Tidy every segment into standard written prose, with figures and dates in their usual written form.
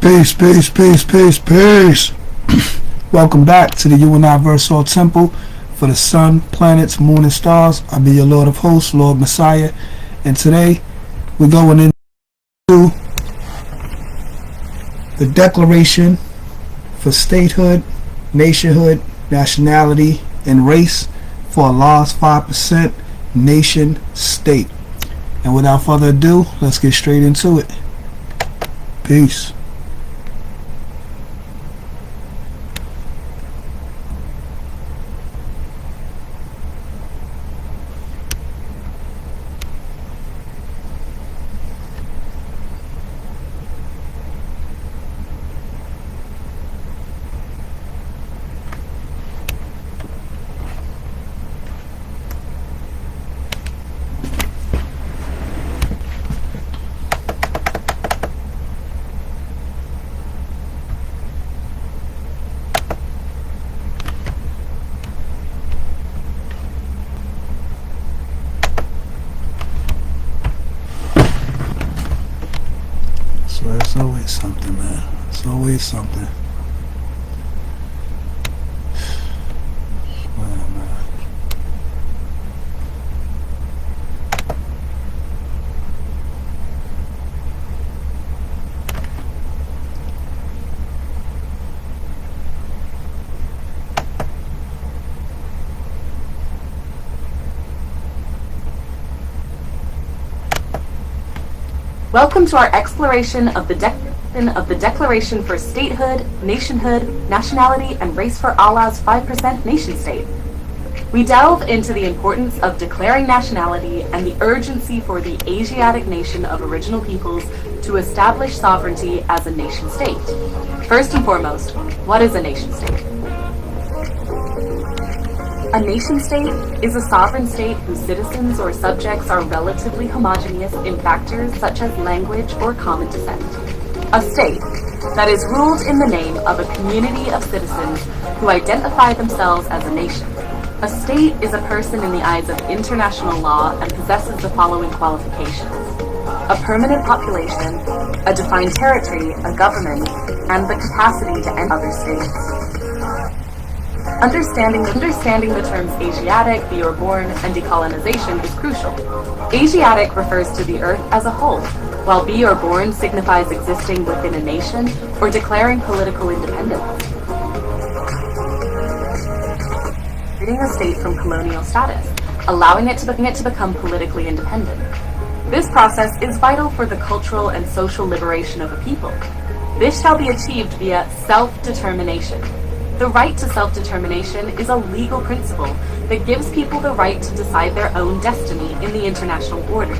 Peace, peace, peace, peace, peace. Welcome back to the You and I Versal Temple for the sun, planets, moon, and stars. I'll be your Lord of Hosts, Lord Messiah. And today, we're going into the Declaration for Statehood, Nationhood, Nationality, and Race for Allah's 5% Nation State. And without further ado, let's get straight into it. Peace. So it's always something, man. It's always something. Man. Welcome to our exploration of the Declaration for Statehood, Nationhood, Nationality, and Race for Allah's 5% Nation State. We delve into the importance of declaring nationality and the urgency for the Asiatic nation of original peoples to establish sovereignty as a nation state. First and foremost, what is a nation state? A nation state is a sovereign state whose citizens or subjects are relatively homogeneous in factors such as language or common descent. A state that is ruled in the name of a community of citizens who identify themselves as a nation. A state is a person in the eyes of international law and possesses the following qualifications: a permanent population, a defined territory, a government, and the capacity to end other states. Understanding the terms Asiatic, be or born, and decolonization is crucial. Asiatic refers to the earth as a whole, while be or born signifies existing within a nation or declaring political independence. Freeing a state from colonial status, allowing it to become politically independent. This process is vital for the cultural and social liberation of a people. This shall be achieved via self-determination. The right to self-determination is a legal principle that gives people the right to decide their own destiny in the international order.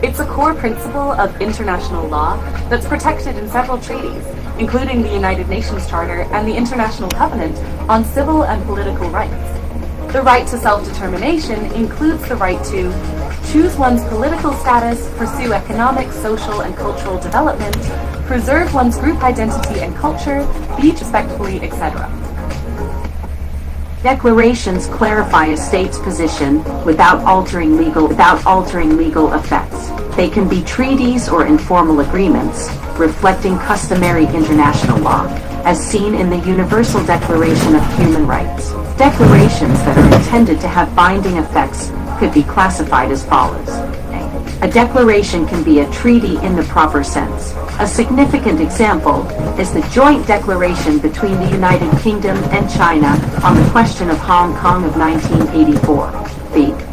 It's a core principle of international law that's protected in several treaties, including the United Nations Charter and the International Covenant on Civil and Political Rights. The right to self-determination includes the right to choose one's political status, pursue economic, social, and cultural development, preserve one's group identity and culture, be respectfully, etc. Declarations clarify a state's position without altering legal effects. They can be treaties or informal agreements, reflecting customary international law, as seen in the Universal Declaration of Human Rights. Declarations that are intended to have binding effects could be classified as follows. A declaration can be a treaty in the proper sense. A significant example is the joint declaration between the United Kingdom and China on the question of Hong Kong of 1984.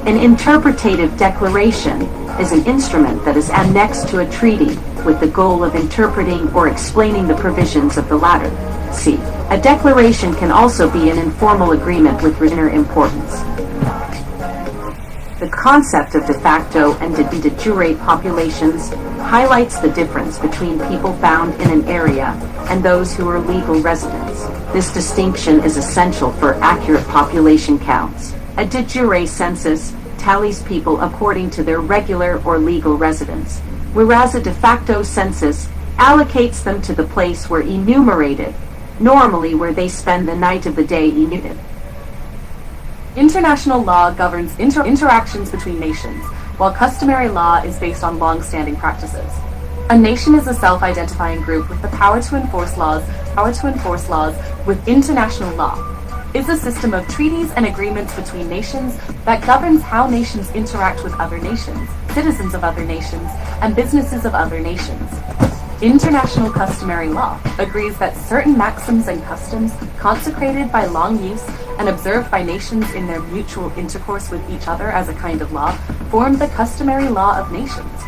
An interpretative declaration is an instrument that is annexed to a treaty with the goal of interpreting or explaining the provisions of the latter. A declaration can also be an informal agreement with inner importance. The concept of de facto and de jure populations highlights the difference between people found in an area and those who are legal residents. This distinction is essential for accurate population counts. A de jure census tallies people according to their regular or legal residence, whereas a de facto census allocates them to the place where enumerated, normally where they spend the night of the day enumerated. International law governs interactions between nations, while customary law is based on long-standing practices. A nation is a self-identifying group with the power to enforce laws with international law. Is a system of treaties and agreements between nations that governs how nations interact with other nations, citizens of other nations, and businesses of other nations. International customary law agrees that certain maxims and customs consecrated by long use and observed by nations in their mutual intercourse with each other as a kind of law form the customary law of nations,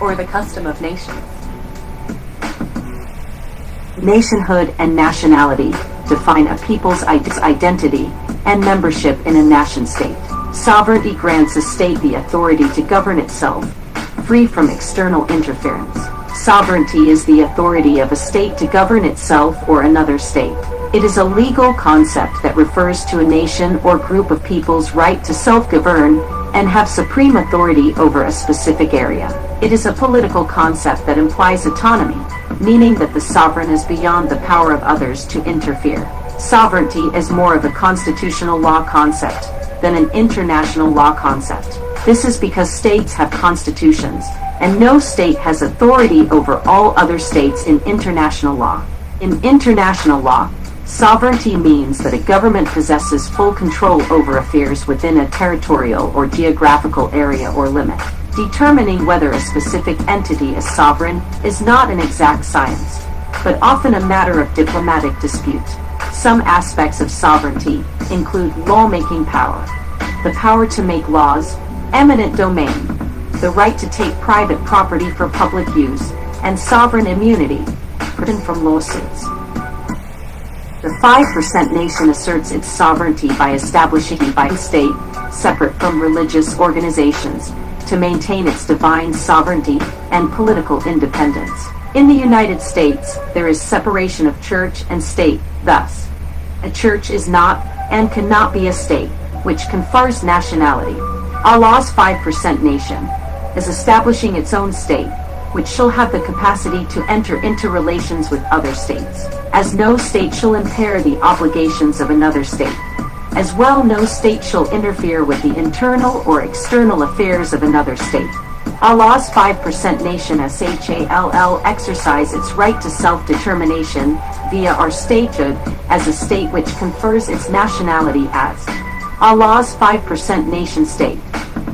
or the custom of nations. Nationhood and nationality define a people's identity and membership in a nation-state. Sovereignty grants a state the authority to govern itself, free from external interference. Sovereignty is the authority of a state to govern itself or another state. It is a legal concept that refers to a nation or group of people's right to self-govern and have supreme authority over a specific area. It is a political concept that implies autonomy, meaning that the sovereign is beyond the power of others to interfere. Sovereignty is more of a constitutional law concept than an international law concept. This is because states have constitutions, and no state has authority over all other states in international law. In international law, sovereignty means that a government possesses full control over affairs within a territorial or geographical area or limit. Determining whether a specific entity is sovereign is not an exact science, but often a matter of diplomatic dispute. Some aspects of sovereignty include lawmaking power, the power to make laws, eminent domain, the right to take private property for public use, and sovereign immunity, protection from lawsuits. The 5% nation asserts its sovereignty by establishing a state, separate from religious organizations, to maintain its divine sovereignty and political independence. In the United States, there is separation of church and state. Thus, a church is not and cannot be a state, which confers nationality. Allah's 5% nation is establishing its own state, which shall have the capacity to enter into relations with other states, as no state shall impair the obligations of another state. As well, no state shall interfere with the internal or external affairs of another state. Allah's 5% nation SHALL exercise its right to self-determination via our statehood as a state which confers its nationality as Allah's 5% nation state,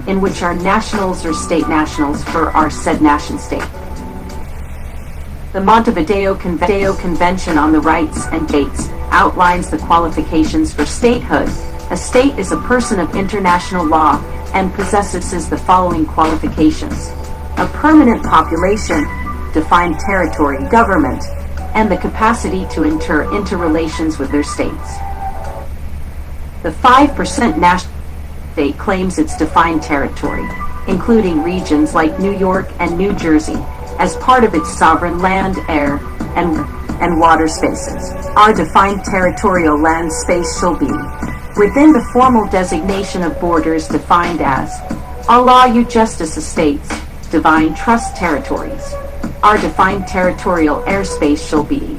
in which our nationals or state nationals for our said nation state. The Montevideo Convention on the Rights and Dates outlines the qualifications for statehood. A state is a person of international law and possesses the following qualifications: a permanent population, defined territory, government, and the capacity to enter into relations with their states. The 5% national state claims its defined territory, including regions like New York and New Jersey, as part of its sovereign land, air, and water spaces. Our defined territorial land space shall be within the formal designation of borders defined as Allah U Justice Estates, Divine Trust Territories. Our defined territorial airspace shall be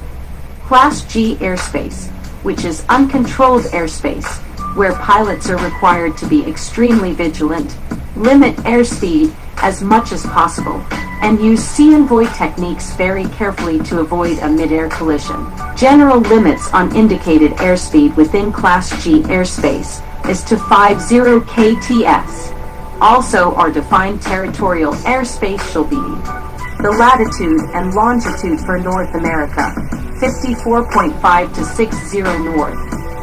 Class G airspace, which is uncontrolled airspace, where pilots are required to be extremely vigilant, limit airspeed as much as possible, and use see and void techniques very carefully to avoid a mid-air collision. General limits on indicated airspeed within Class G airspace is to 50 kts. Also, our defined territorial airspace shall be the latitude and longitude for North America, 54.5 to 60 north,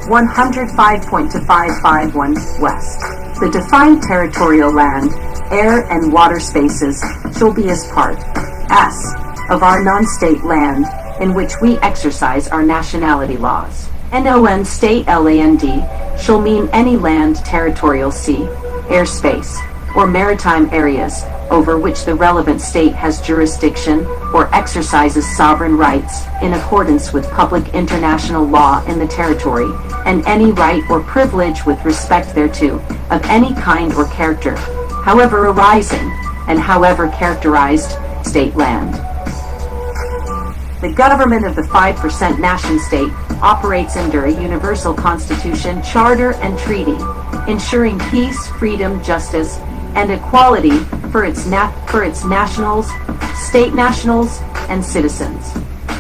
105.2 to 551 west. The defined territorial land, air, and water spaces shall be as part, S, of our non-state land in which we exercise our nationality laws. NON state land shall mean any land, territorial sea, airspace, or maritime areas over which the relevant state has jurisdiction or exercises sovereign rights in accordance with public international law in the territory, and any right or privilege with respect thereto of any kind or character, however arising and however characterized, state land. The government of the 5% nation-state operates under a universal constitution, charter, and treaty, ensuring peace, freedom, justice, and equality for its nationals, state nationals, and citizens.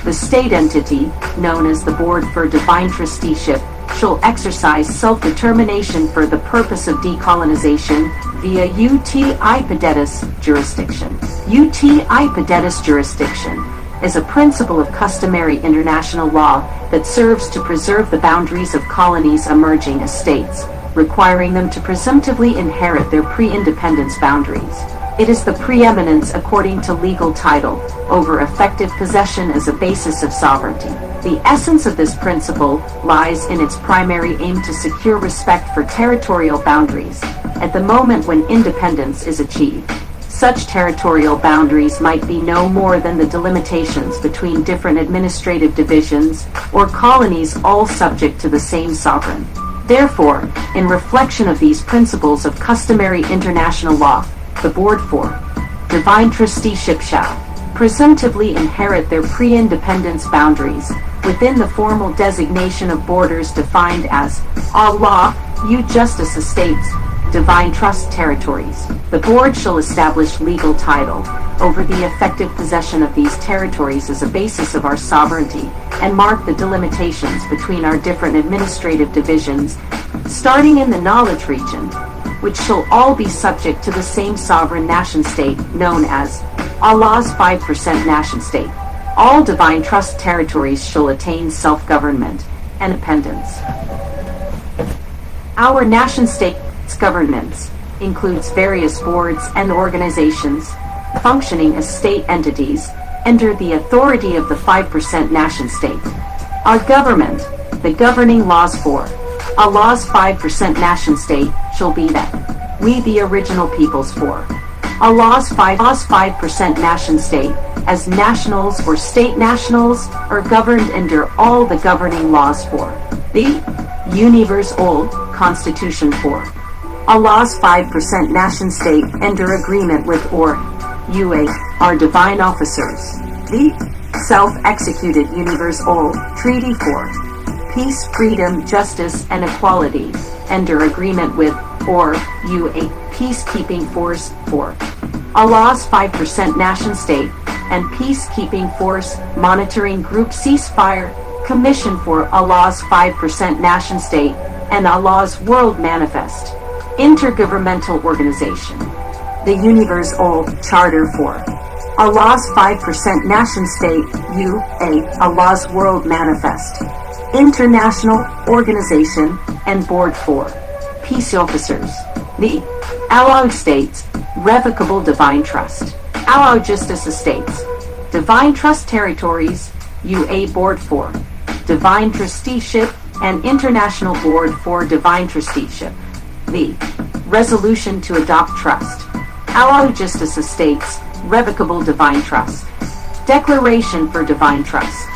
The state entity, known as the Board for Divine Trusteeship, shall exercise self-determination for the purpose of decolonization via ut ipodetis jurisdiction. Ut ipodetis jurisdiction is a principle of customary international law that serves to preserve the boundaries of colonies emerging as states, requiring them to presumptively inherit their pre-independence boundaries. It is the preeminence according to legal title over effective possession as a basis of sovereignty. The essence of this principle lies in its primary aim to secure respect for territorial boundaries at the moment when independence is achieved. Such territorial boundaries might be no more than the delimitations between different administrative divisions or colonies all subject to the same sovereign. Therefore, in reflection of these principles of customary international law, the Board for Divine Trusteeship shall presumptively inherit their pre-independence boundaries within the formal designation of borders defined as Allah, Justice Estates, Divine Trust Territories. The Board shall establish legal title over the effective possession of these territories as a basis of our sovereignty and mark the delimitations between our different administrative divisions, starting in the knowledge region, which shall all be subject to the same sovereign nation-state known as Allah's 5% nation-state. All divine trust territories shall attain self-government and independence. Our nation-state's governance includes various boards and organizations functioning as state entities under the authority of the 5% nation-state. Our government, the governing laws for Allah's 5% nation-state shall be that we the original peoples for Allah's 5% nation-state as nationals or state nationals are governed under all the governing laws for the universal constitution for Allah's 5% nation-state under agreement with or UA our divine officers the self-executed universal treaty for peace, freedom, justice, and equality, under agreement with, or UA peacekeeping force for Allah's 5% nation-state and peacekeeping force monitoring group ceasefire commission for Allah's 5% nation-state and Allah's World Manifest intergovernmental organization. The Universal Charter for Allah's 5% nation-state UA Allah's World Manifest International Organization and Board for Peace Officers. The Allied States Revocable Divine Trust. Allied Justice Estates. Divine Trust Territories UA Board for Divine Trusteeship and International Board for Divine Trusteeship. The Resolution to Adopt Trust. Allied Justice Estates Revocable Divine Trust. Declaration for Divine Trust.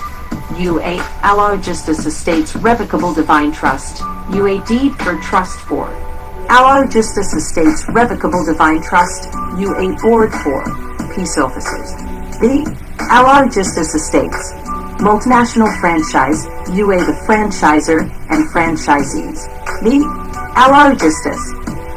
UA Allied Justice Estates Revocable Divine Trust. UA Deed for Trust for Allied Justice Estates Revocable Divine Trust. UA Board for Peace Officers. The Allied Justice Estates Multinational Franchise UA the Franchiser and Franchisees. The Allied Justice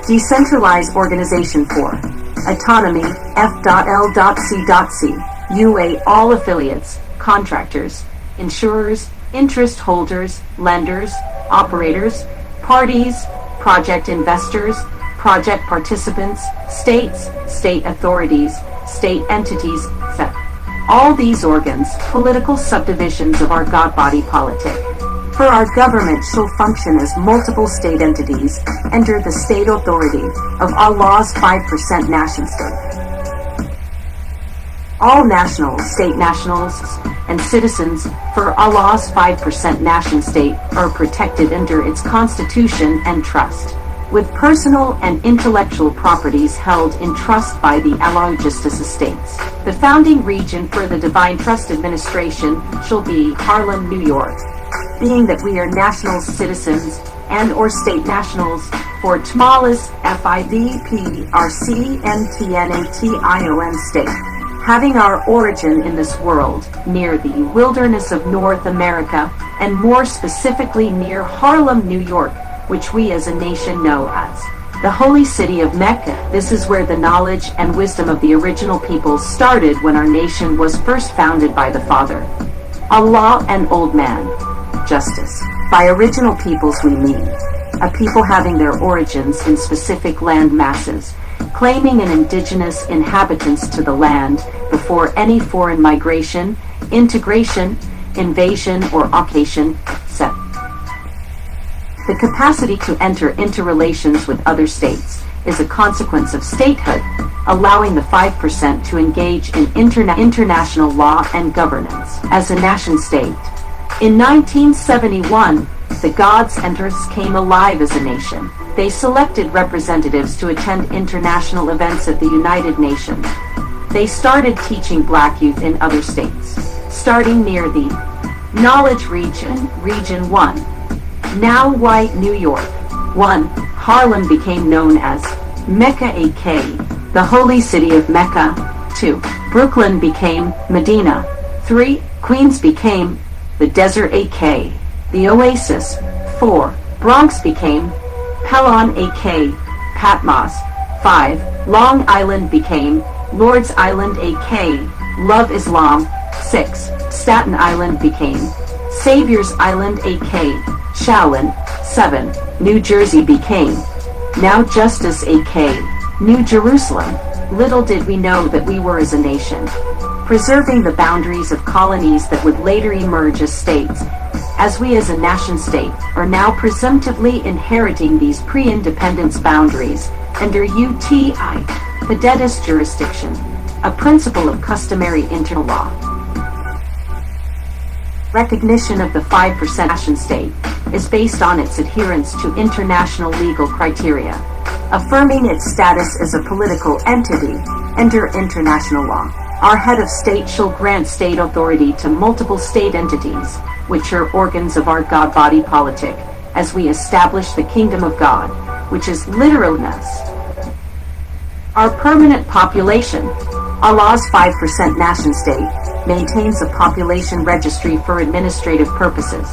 Decentralized Organization for Autonomy F.L.C.C. UA all affiliates, contractors, insurers, interest holders, lenders, operators, parties, project investors, project participants, states, state authorities, state entities, etc. All these organs, political subdivisions of our God body politic. For our government shall function as multiple state entities under the state authority of Allah's 5% nation-state. All nationals, state nationals, and citizens for Allah's 5% nation-state are protected under its constitution and trust, with personal and intellectual properties held in trust by the Allied Justice Estates. The founding region for the Divine Trust Administration shall be Harlem, New York, being that we are national citizens and or state nationals for Tamales, FIVPRCNTNATION state, having our origin in this world near the wilderness of North America and more specifically near Harlem, New York, which we as a nation know as The holy city of Mecca. This is where the knowledge and wisdom of the original peoples started when our nation was first founded by the Father, Allah, and Old Man. Justice. By original peoples we mean a people having their origins in specific land masses, claiming an indigenous inhabitants to the land before any foreign migration, integration, invasion, or occupation set. The capacity to enter into relations with other states is a consequence of statehood, allowing the 5% to engage in international law and governance as a nation-state. In 1971, the gods and earths came alive as a nation. They selected representatives to attend international events at the United Nations. They started teaching black youth in other states, starting near the Knowledge Region, Region 1. Now white New York. 1. Harlem became known as Mecca AK, the holy city of Mecca. 2. Brooklyn became Medina. 3. Queens became the Desert AK, the Oasis. 4. Bronx became Pelon AK, Patmos. 5. Long Island became Lord's Island AK, Love Islam. 6. Staten Island became Savior's Island AK, Shaolin. 7. New Jersey became Now Justice AK, New Jerusalem. Little did we know that we were as a nation, preserving the boundaries of colonies that would later emerge as states, as we as a nation-state are now presumptively inheriting these pre-independence boundaries under UTI, the deadest jurisdiction, a principle of customary internal law. Recognition of the 5% nation-state is based on its adherence to international legal criteria, affirming its status as a political entity under international law. Our head of state shall grant state authority to multiple state entities, which are organs of our God body politic, as we establish the kingdom of God, which is literalness. Our permanent population, Allah's 5% nation-state, maintains a population registry for administrative purposes,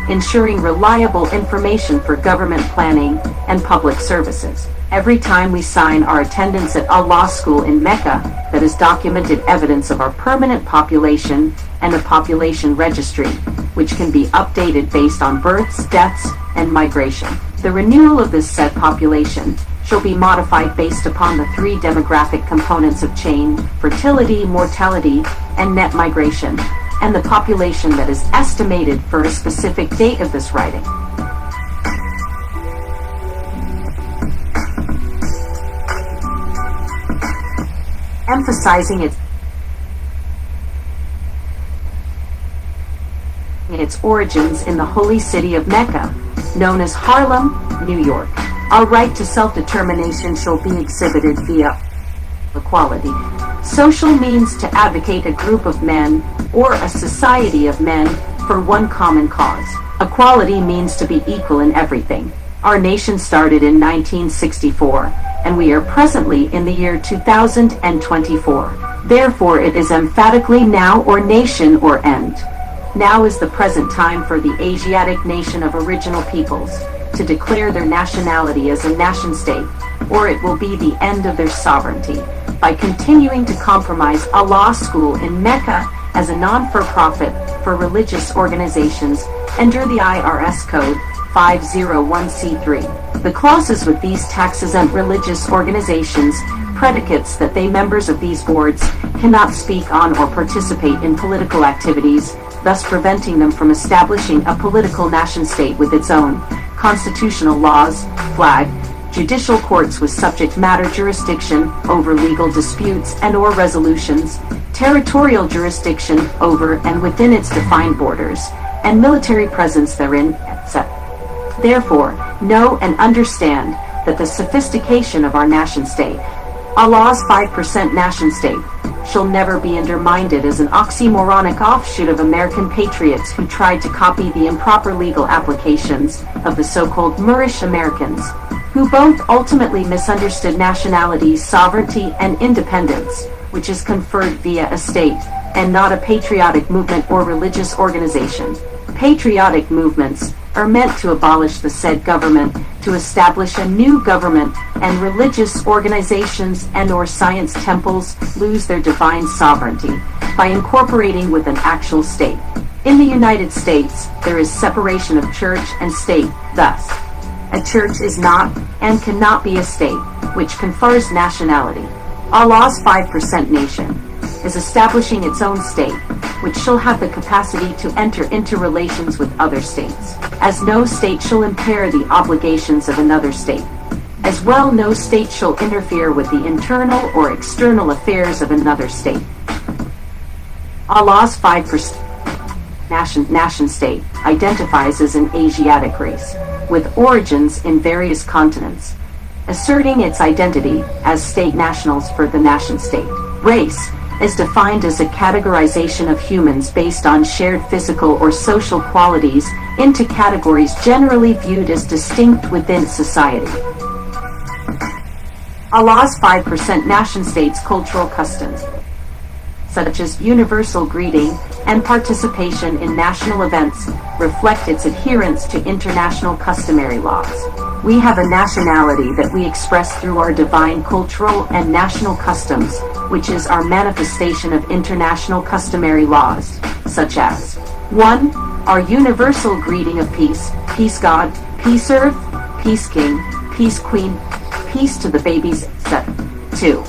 ensuring reliable information for government planning and public services. Every time we sign our attendance at Allah School in Mecca, that is documented evidence of our permanent population and a population registry, which can be updated based on births, deaths, and migration. The renewal of this said population shall be modified based upon the 3 demographic components of chain, fertility, mortality, and net migration, and the population that is estimated for a specific date of this writing. Emphasizing its origins in the holy city of Mecca, known as Harlem, New York. Our right to self-determination shall be exhibited via equality. Social means to advocate a group of men or a society of men for one common cause. Equality means to be equal in everything. Our nation started in 1964, and we are presently in the year 2024. Therefore, it is emphatically now or nation or end. Now is the present time for the Asiatic nation of original peoples to declare their nationality as a nation-state, or it will be the end of their sovereignty by continuing to compromise Allah School in Mecca as a non-for-profit for religious organizations under the IRS Code 501c3. The clauses with these tax-exempt religious organizations predicates that they members of these boards cannot speak on or participate in political activities, thus preventing them from establishing a political nation-state with its own constitutional laws, flag, judicial courts with subject matter jurisdiction over legal disputes and or resolutions, territorial jurisdiction over and within its defined borders, and military presence therein, etc. Therefore, know and understand that the sophistication of our nation-state, Allah's 5% nation-state, shall never be undermined as an oxymoronic offshoot of American patriots who tried to copy the improper legal applications of the so-called Moorish Americans, who both ultimately misunderstood nationality, sovereignty, and independence, which is conferred via a state, and not a patriotic movement or religious organization. Patriotic movements are meant to abolish the said government, to establish a new government, and religious organizations and or science temples lose their divine sovereignty by incorporating with an actual state. In the United States, there is separation of church and state. Thus, a church is not and cannot be a state, which confers nationality. Allah's 5% nation is establishing its own state, which shall have the capacity to enter into relations with other states, as no state shall impair the obligations of another state. As well, no state shall interfere with the internal or external affairs of another state. Allah's 5% nation state identifies as an Asiatic race, with origins in various continents, asserting its identity as state nationals for the nation state. Race is defined as a categorization of humans based on shared physical or social qualities into categories generally viewed as distinct within society. Allah's 5% nation state's cultural customs, such as universal greeting and participation in national events, reflect its adherence to international customary laws. We have a nationality that we express through our divine cultural and national customs, which is our manifestation of international customary laws, such as 1. Our universal greeting of peace, peace God, peace earth, peace king, peace queen, peace to the babies, etc. 2.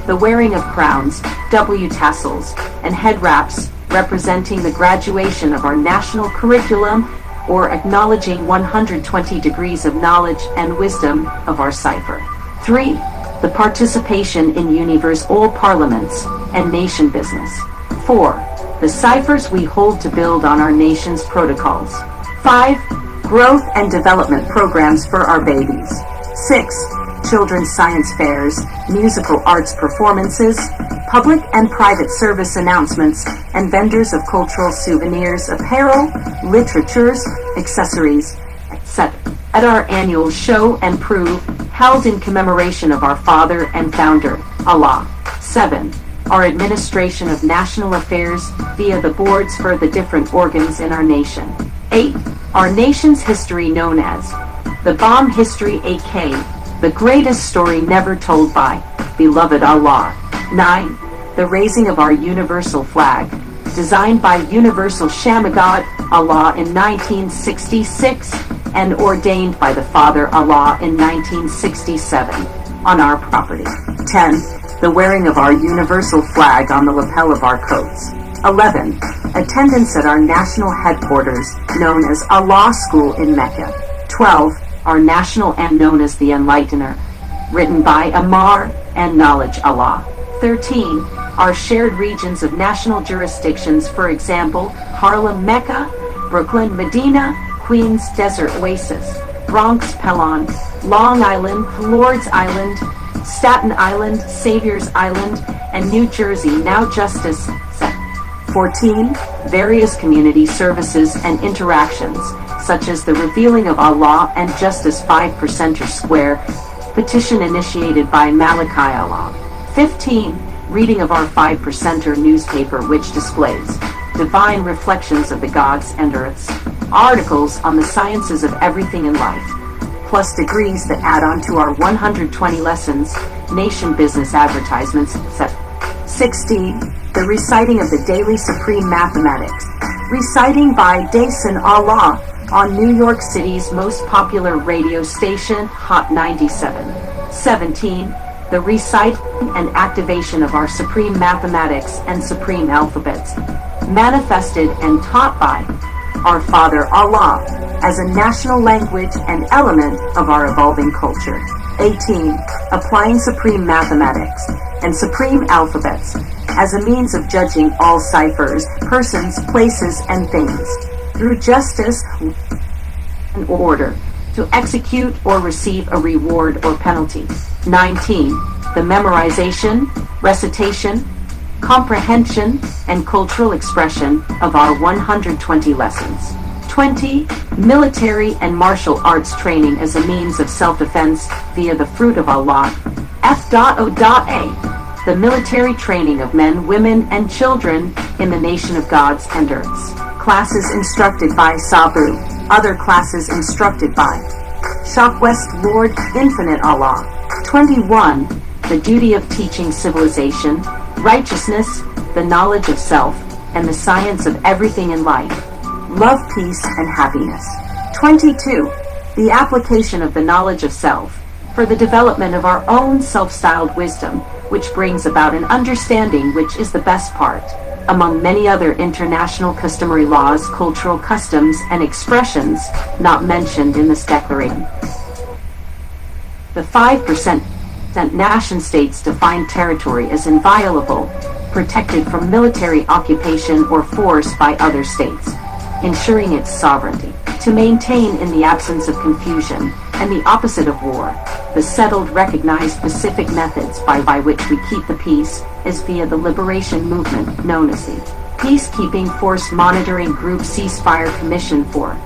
The wearing of crowns, W tassels, and head wraps representing the graduation of our national curriculum or acknowledging 120 degrees of knowledge and wisdom of our cipher. 3. The participation in universal parliaments and nation business. 4. The ciphers we hold to build on our nation's protocols. 5. Growth and development programs for our babies. 6. Children's science fairs, musical arts performances, public and private service announcements, and vendors of cultural souvenirs, apparel, literatures, accessories, etc. At our annual show and prove, held in commemoration of our father and founder, Allah. 7. Our administration of national affairs via the boards for the different organs in our nation. 8. Our nation's history known as the Bomb History, a.k.a. the greatest story never told by beloved Allah. 9. The raising of our universal flag, designed by Universal Shamagod Allah in 1966 and ordained by the Father Allah in 1967 on our property. 10. The wearing of our universal flag on the lapel of our coats. 11. Attendance at our national headquarters, known as Allah School in Mecca. 12. Our national anthem known as the Enlightener, written by Amar and Knowledge Allah. 13. Our shared regions of national jurisdictions, for example, Harlem, Mecca, Brooklyn, Medina, Queens, Desert Oasis, Bronx, Pelon, Long Island, Lord's Island, Staten Island, Savior's Island, and New Jersey, now Justice. 14. Various community services and interactions, such as the revealing of Allah and Justice 5%er Square, petition initiated by Malachi Allah. 15. Reading of our 5%er newspaper, which displays divine reflections of the gods and earths, articles on the sciences of everything in life, plus degrees that add on to our 120 lessons, nation business advertisements, etc. 16. The reciting of the daily supreme mathematics, reciting by Dason Allah on New York City's most popular radio station, Hot 97. 17. The reciting and activation of our supreme mathematics and supreme alphabets, manifested and taught by our Father Allah as a national language and element of our evolving culture. 18. Applying supreme mathematics and supreme alphabets as a means of judging all ciphers, persons, places, and things through justice and order to execute or receive a reward or penalty. 19. The memorization, recitation, comprehension, and cultural expression of our 120 lessons. 20. Military and martial arts training as a means of self-defense via the fruit of Allah. F.O.A. The military training of men, women, and children in the nation of gods and earths. Classes instructed by Sabu, Other classes instructed by Shopwest Lord Infinite Allah. 21. The duty of teaching civilization, righteousness, the knowledge of self, and the science of everything in life. Love, peace, and happiness. 22. The application of the knowledge of self for the development of our own self-styled wisdom, which brings about an understanding which is the best part, among many other international customary laws, cultural customs, and expressions not mentioned in this declaration. The 5% nation-states define territory as inviolable, protected from military occupation or force by other states, ensuring its sovereignty. To maintain in the absence of confusion, and the opposite of war, the settled recognized specific methods by which we keep the peace is via the liberation movement known as the Peacekeeping Force Monitoring Group Ceasefire Commission for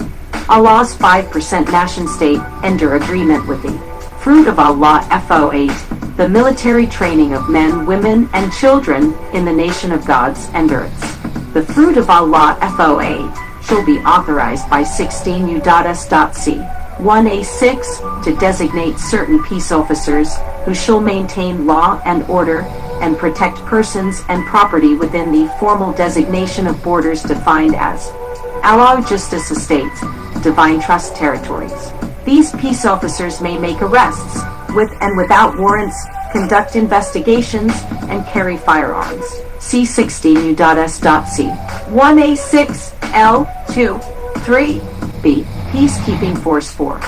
Allah's 5% nation-state enter agreement with the Fruit of Allah FO8, the military training of men, women, and children in the nation of God's endurance. The Fruit of Allah FO8 shall be authorized by 16 U.S.C. 1A6 to designate certain peace officers who shall maintain law and order and protect persons and property within the formal designation of borders defined as Allah Justice Estates, Divine Trust Territories. These peace officers may make arrests, with and without warrants, conduct investigations, and carry firearms. See 16 U.S.C. 1A6 L2 3B. Peacekeeping Force 4.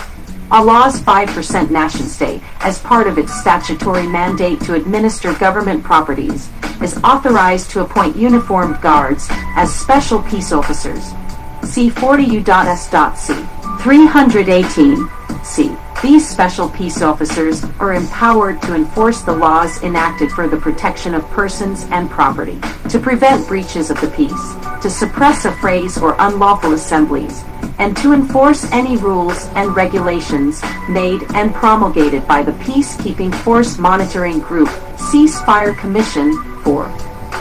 Allah's 5% nation-state, as part of its statutory mandate to administer government properties, is authorized to appoint uniformed guards as special peace officers. See 40 U.S.C. 318 C. These special peace officers are empowered to enforce the laws enacted for the protection of persons and property, to prevent breaches of the peace, to suppress affrays or unlawful assemblies, and to enforce any rules and regulations made and promulgated by the Peacekeeping Force Monitoring Group Ceasefire Commission for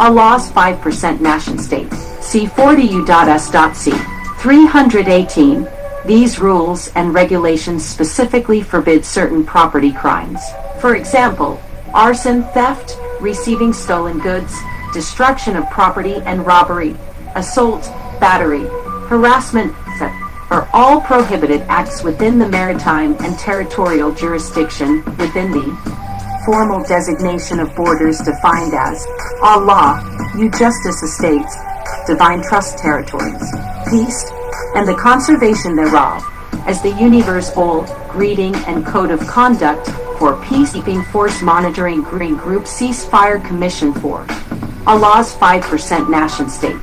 Allah's 5% nation-state. See 40 U.S.C. 318. These rules and regulations specifically forbid certain property crimes. For example, arson, theft, receiving stolen goods, destruction of property and robbery, assault, battery, harassment, etc. are all prohibited acts within the maritime and territorial jurisdiction within the formal designation of borders defined as Allah, Justice Estates, Divine Trust Territories, Peace, and the conservation thereof, as the universal greeting and code of conduct for Peacekeeping Force Monitoring Group Ceasefire Commission for Allah's 5% nation-state.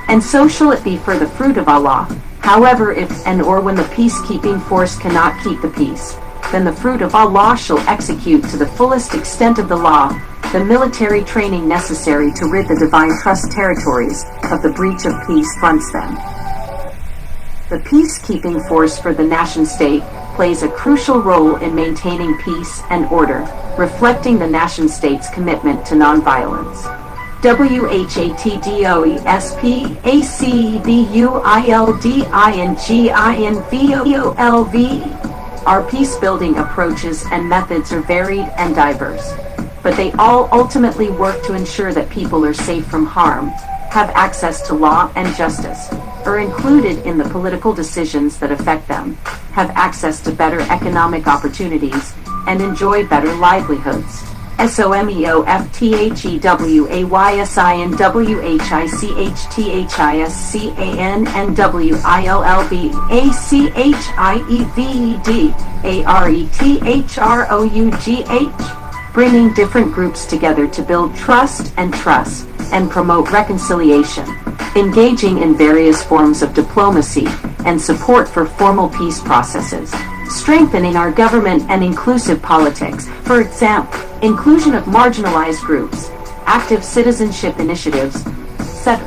And so shall it be for the fruit of Allah. However, if and or when the peacekeeping force cannot keep the peace, then the fruit of Allah shall execute to the fullest extent of the law the military training necessary to rid the Divine Trust Territories of the breach of peace fronts them. The peacekeeping force for the nation-state plays a crucial role in maintaining peace and order, reflecting the nation-state's commitment to nonviolence. WHATDOESPACBUILDINGINVOLV. Our peace-building approaches and methods are varied and diverse, but they all ultimately work to ensure that people are safe from harm, have access to law and justice, are included in the political decisions that affect them, have access to better economic opportunities, and enjoy better livelihoods. SOMEOFTHEWAYSINWHICINWILLVASIANWILLVASIANWILVASIANWILVASIANWILVASIANWILVASIANWILVASIAN bringing different groups together to build trust and promote reconciliation, engaging in various forms of diplomacy and support for formal peace processes, strengthening our government and inclusive politics, for example, inclusion of marginalized groups, active citizenship initiatives, etc.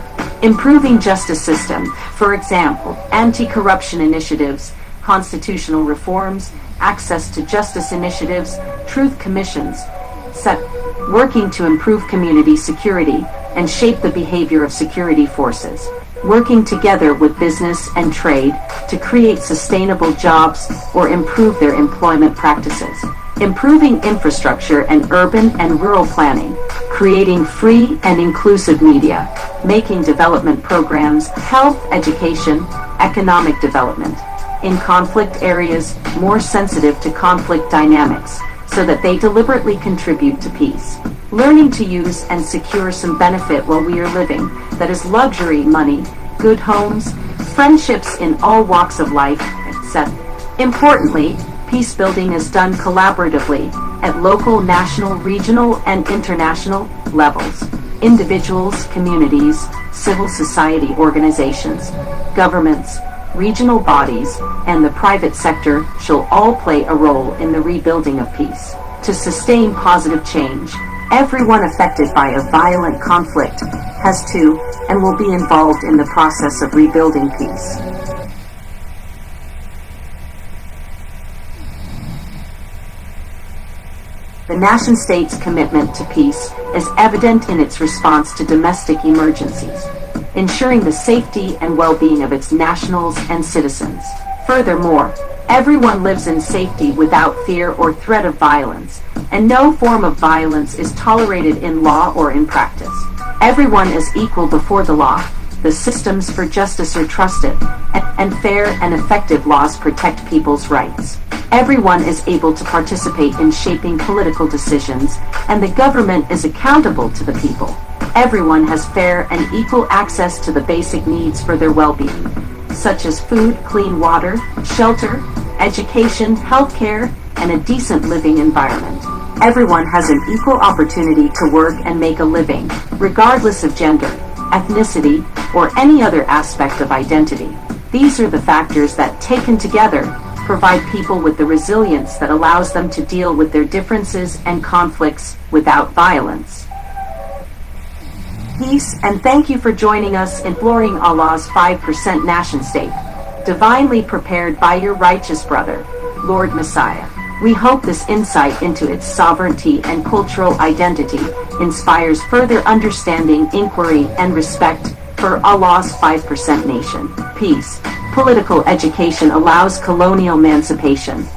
Improving justice system, for example, anti-corruption initiatives, constitutional reforms, access to justice initiatives, truth commissions, etc. Working to improve community security and shape the behavior of security forces, working together with business and trade to create sustainable jobs or improve their employment practices, improving infrastructure and urban and rural planning, creating free and inclusive media, making development programs, health, education, economic development in conflict areas more sensitive to conflict dynamics so that they deliberately contribute to peace. Learning to use and secure some benefit while we are living, that is luxury money, good homes, friendships in all walks of life, etc. Importantly, peace building is done collaboratively at local, national, regional, and international levels. Individuals, communities, civil society organizations, governments, regional bodies, and the private sector shall all play a role in the rebuilding of peace. To sustain positive change, everyone affected by a violent conflict has to and will be involved in the process of rebuilding peace. The nation-state's commitment to peace is evident in its response to domestic emergencies, ensuring the safety and well-being of its nationals and citizens. Furthermore, everyone lives in safety without fear or threat of violence, and no form of violence is tolerated in law or in practice. Everyone is equal before the law. The systems for justice are trusted, and fair and effective laws protect people's rights. Everyone is able to participate in shaping political decisions, and the government is accountable to the people. Everyone has fair and equal access to the basic needs for their well-being, such as food, clean water, shelter, education, healthcare, and a decent living environment. Everyone has an equal opportunity to work and make a living, regardless of gender, ethnicity, or any other aspect of identity. These are the factors that, taken together, provide people with the resilience that allows them to deal with their differences and conflicts without violence. Peace, and thank you for joining us in exploring Allah's 5% nation-state, divinely prepared by your righteous brother, Lord Messiah. We hope this insight into its sovereignty and cultural identity inspires further understanding, inquiry, and respect for Allah's 5% nation. Peace. Political education allows colonial emancipation.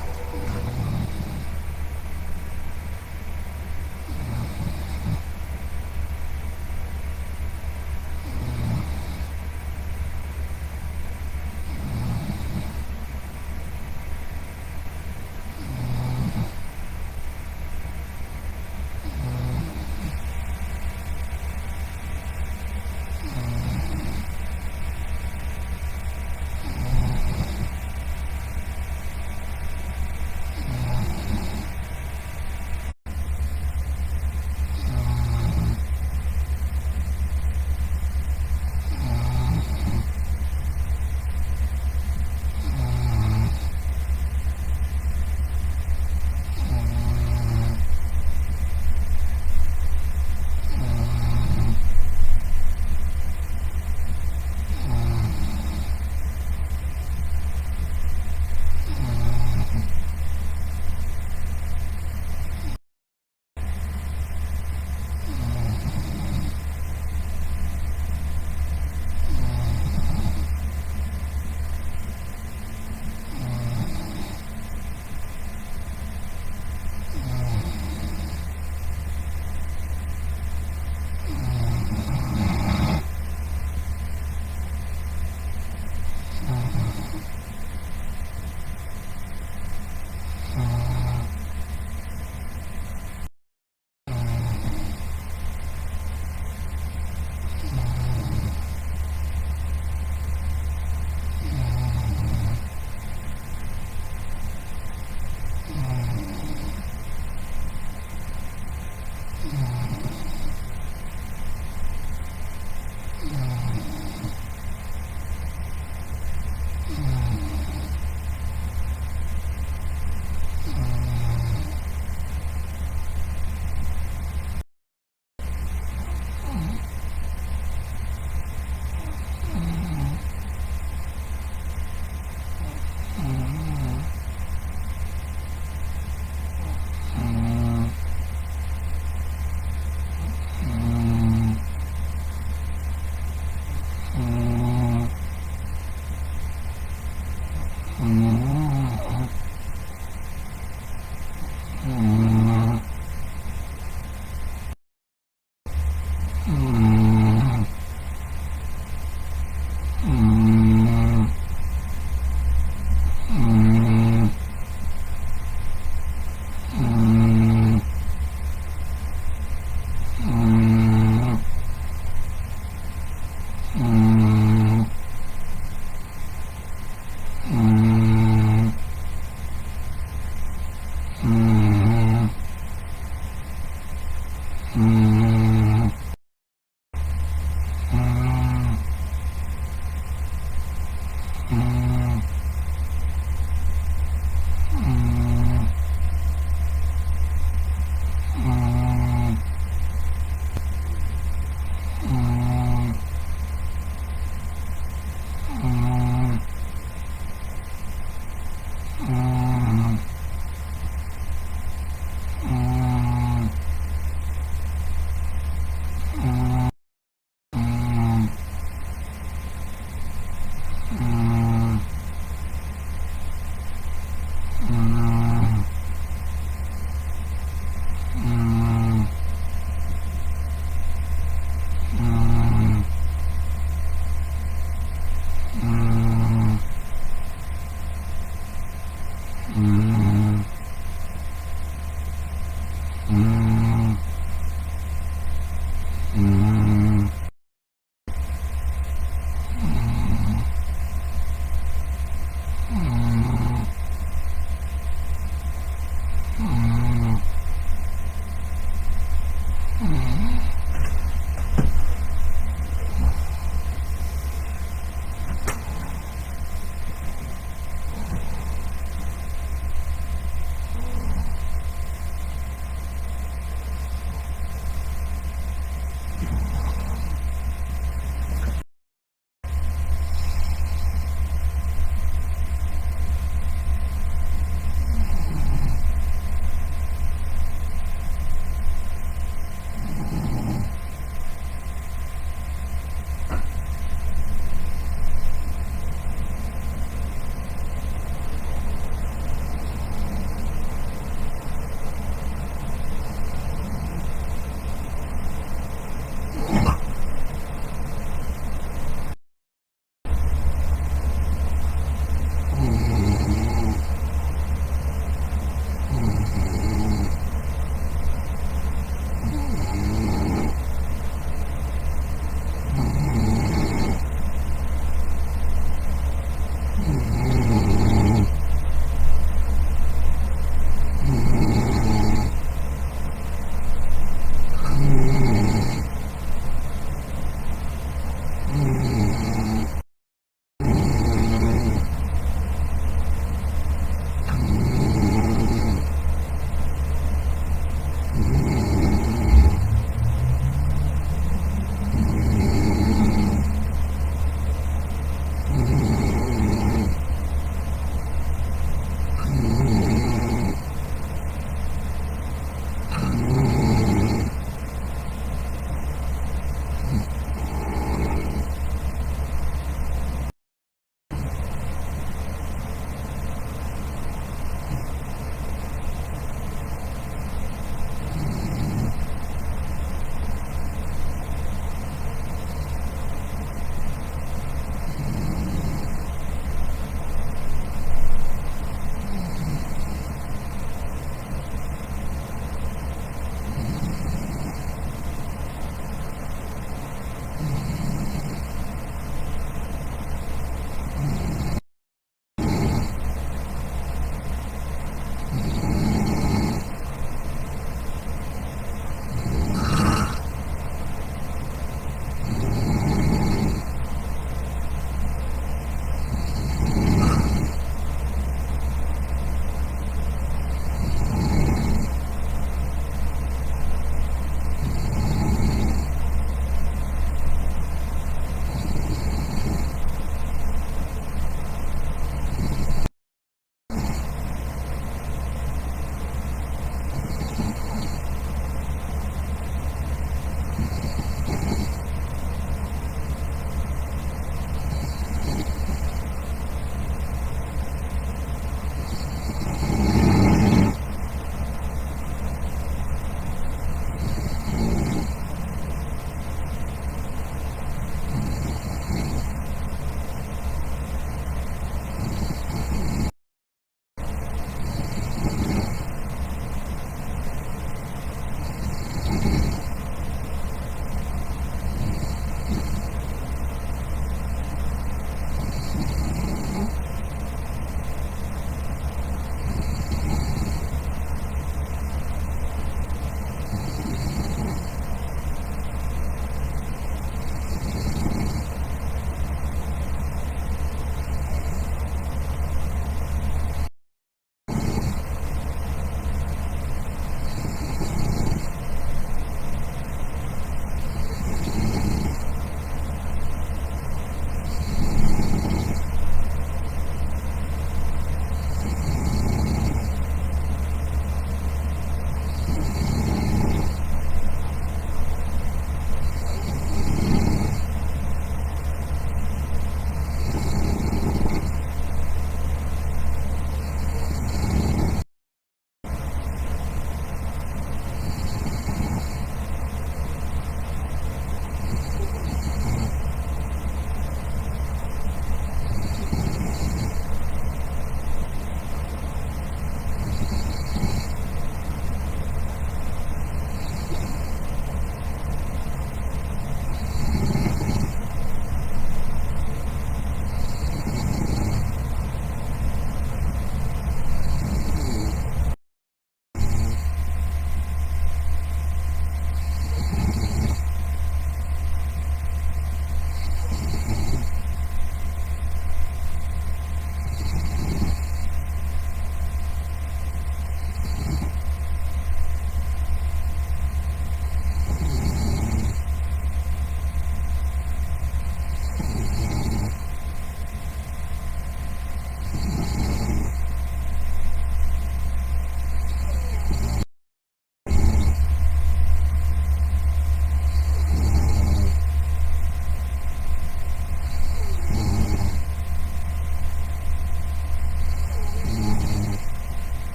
and then